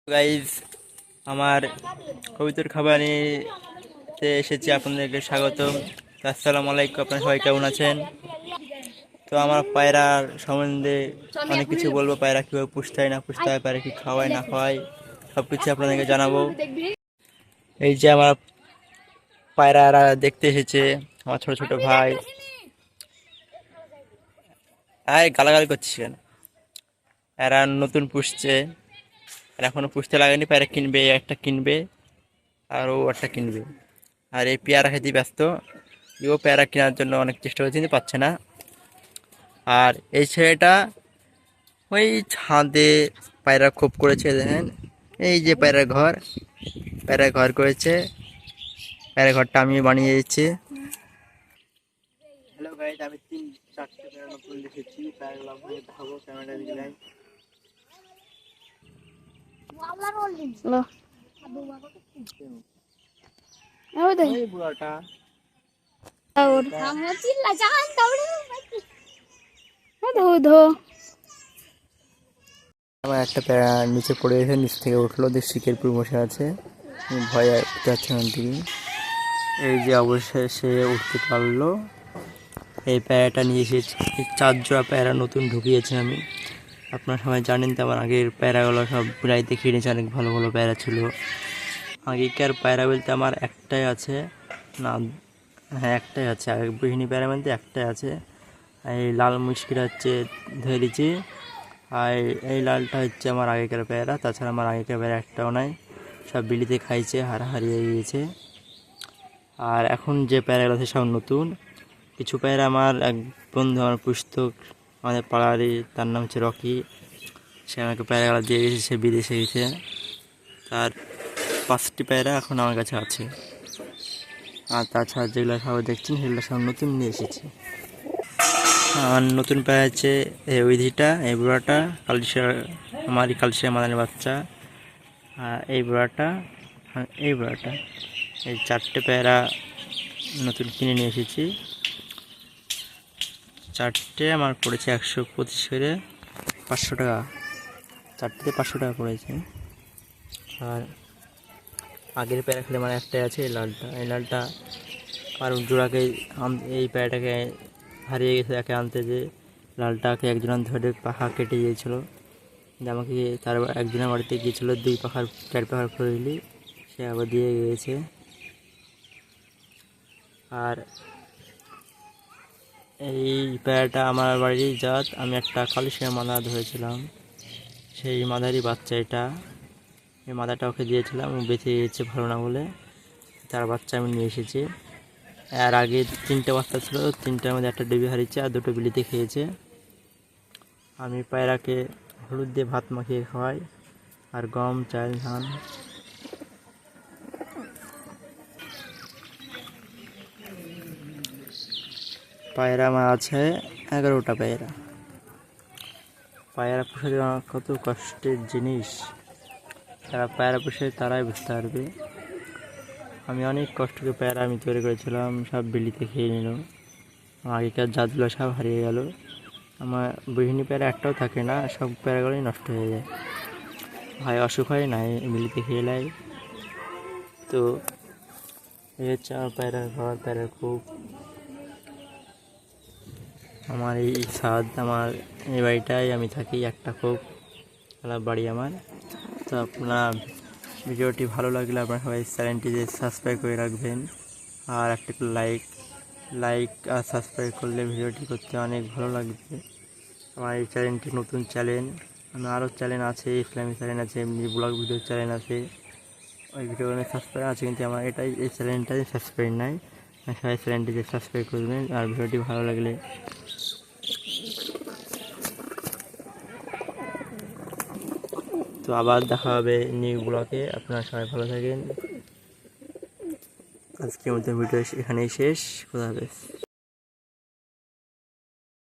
Guys, আমার কবিতার খাবারেতে এসেছি, আপনাদেরকে স্বাগতম। আসসালামু আলাইকুম, আপনারা সবাই কেমন আছেন? তো আমার পায়রার সম্বন্ধে অনেক কিছু বলবো। পায়রা কীভাবে পুষতে হয় না পুষতে হয়, পায়রা কী খাওয়ায় না খাওয়ায়, সব কিছু আপনাদেরকে জানাবো। এই যে আমার পায়রারা দেখতে এসেছে, আমার ছোট ছোট ভাই। আয় গালাগালি করছিস কেন? এরা নতুন পুষছে, আর এখনো পুষতে লাগেনি। পায়রা কিনবে, একটা কিনবে আর ও একটা কিনবে। আর এই পেয়ারা খেতে ব্যস্ত, ও পেয়ারা কেনার জন্য অনেক চেষ্টা করছে কিন্তু পাচ্ছে না। আর এই ছেলেটা ওই ছাদে পায়রা খোপ করেছে, দেখেন এই যে পায়রা ঘর করেছে। পায়রা ঘরটা আমি বানিয়ে দিচ্ছি। হ্যালো গাইস, আমি 3-4টে পায়রা নতুন দেখেছি। পায়রাগুলো আপনাকে দেখাবো, ক্যামেরা দিকে যাই। এই বুড়াটা আমার একটা প্যারা নিচে পড়ে গেছে, নিচ থেকে উঠলো, দিয়ে শিকের পুরো বসে আছে, ভয় যাচ্ছে ওখান থেকে। এই যে অবশ্যই সে উঠতে পারলো। এই প্যারাটা নিয়ে এসেছি, 4 জোড়া প্যারা নতুন ঢুকিয়েছি আমি। আপনারা সবাই জানেন তো, আমার আগের প্যারাগুলো সব বিড়াইতে খেয়ে নিয়েছে, অনেক ভালো ভালো প্যারা ছিল। আগেকার পায়রা বলতে আমার একটাই আছে, না হ্যাঁ একটাই আছে, আর গৃহিণী প্যারা বলতে একটাই আছে। এই লাল মুশকিল হচ্ছে ধরেছি, আর এই লালটা হচ্ছে আমার আগেকার প্যারা। তাছাড়া আমার আগেকার প্যারা একটাও নাই, সব বিলিতে খাইছে, হারিয়ে গিয়েছে। আর এখন যে প্যারাগুলো আছে সব নতুন। কিছু প্যারা আমার এক বন্ধু আমার পুস্তক, আমাদের পাড়ারই, তার নাম হচ্ছে রকি, সে আমাকে প্যারাগুলো দিয়ে গেছে, সে বিদেশে গেছে। তার 5টি প্যারা এখন আমার কাছে আছে। আর তাছাড়া যেগুলো সব দেখছেন সেগুলো সব নতুন নিয়ে এসেছি। আর নতুন প্যারা আছে ওই ধিটা, এই বুড়াটা কালশিয়া, আমারই কালশিয়া মাদানের বাচ্চা। আর এই বুড়াটা আর এই বুড়াটা, এই 4টে প্যারা নতুন কিনে নিয়ে এসেছি। 4টে আমার পড়েছে 125 করে, 500 টাকা। 4টেতে 500 টাকা পড়েছে। আর আগের প্যারা খেলে আমার একটাই আছে, এই লালটা আর জোড়াকে, এই প্যারাটাকে হারিয়ে গেছে, একে আনতে যে লালটাকে একজন ধরে পাখা কেটে গিয়েছিলো, আমাকে তার একজনের বাড়িতে গিয়েছিলো, 2 পাখার 4 পাখার ফরিলি, সে আবার দিয়ে গিয়েছে। আর এই প্যারাটা আমার বাড়ির জাত, আমি একটা কালশিয়া মাদা ধরেছিলাম, সেই মাদারই বাচ্চা এটা। এই মাদাটা ওকে দিয়েছিলাম, বেঁচে গিয়েছে ভালো না বলে, তার বাচ্চা আমি নিয়ে এসেছি। আর আগে 3টে বাচ্চা ছিল, 3টার মধ্যে একটা ডেবি হারিয়েছে আর 2টো বিলিতে খেয়েছে। আমি পায়রাকে হলুদ দিয়ে ভাত মাখিয়ে খাওয়াই, আর গম, চাল, ধান। পায়রা আমার আছে 11টা পায়রা। পায়রা পোষা কত কষ্টের জিনিস, যারা পায়রা পোষে তারাই বুঝতে পারবে। আমি অনেক কষ্ট করে পায়রা আমি তৈরি করেছিলাম, সব বিলিতে খেয়ে নিল। আগেকার জাতগুলো সব হারিয়ে গেল। আমার গৃহিণী প্যারা একটাও থাকে না, সব প্যারাগুলোই নষ্ট হয়ে যায়, হয় অসুখ হয় না বিলিতে খেয়ে নেয়। তো এই হচ্ছে আমার পায়রার ঘর, পায়রার খুব। আমার এই ছাদ, আমার এই বাড়িটায় আমি থাকি, একটা খুব খেলার বাড়ি আমার। তো আপনার ভিডিওটি ভালো লাগলে আপনার সবাই চ্যানেলটি সাবস্ক্রাইব করে রাখবেন, আর একটা লাইক আর সাবস্ক্রাইব করলে ভিডিওটি করতে অনেক ভালো লাগবে। আমার এই চ্যানেলটি নতুন চ্যানেল, আমার আরও চ্যানেল আছে, ইসলামিক চ্যানেল আছে, এমনি ব্লগ ভিডিও চ্যানেল আছে, ওই ভিডিওগুলো সাবস্ক্রাইব আছে, কিন্তু আমার এই চ্যানেলটাই সাবস্ক্রাইব নাই। সবাই চ্যানেলটিতে সাবস্ক্রাইব করবেন, আর ভিডিওটি ভালো লাগলে। তো আবার দেখা হবে নিউ ব্লগে, আপনারা সবাই ভালো থাকেন। আজকের মতো ভিডিও এখানেই শেষ, খোদা হাফেজ।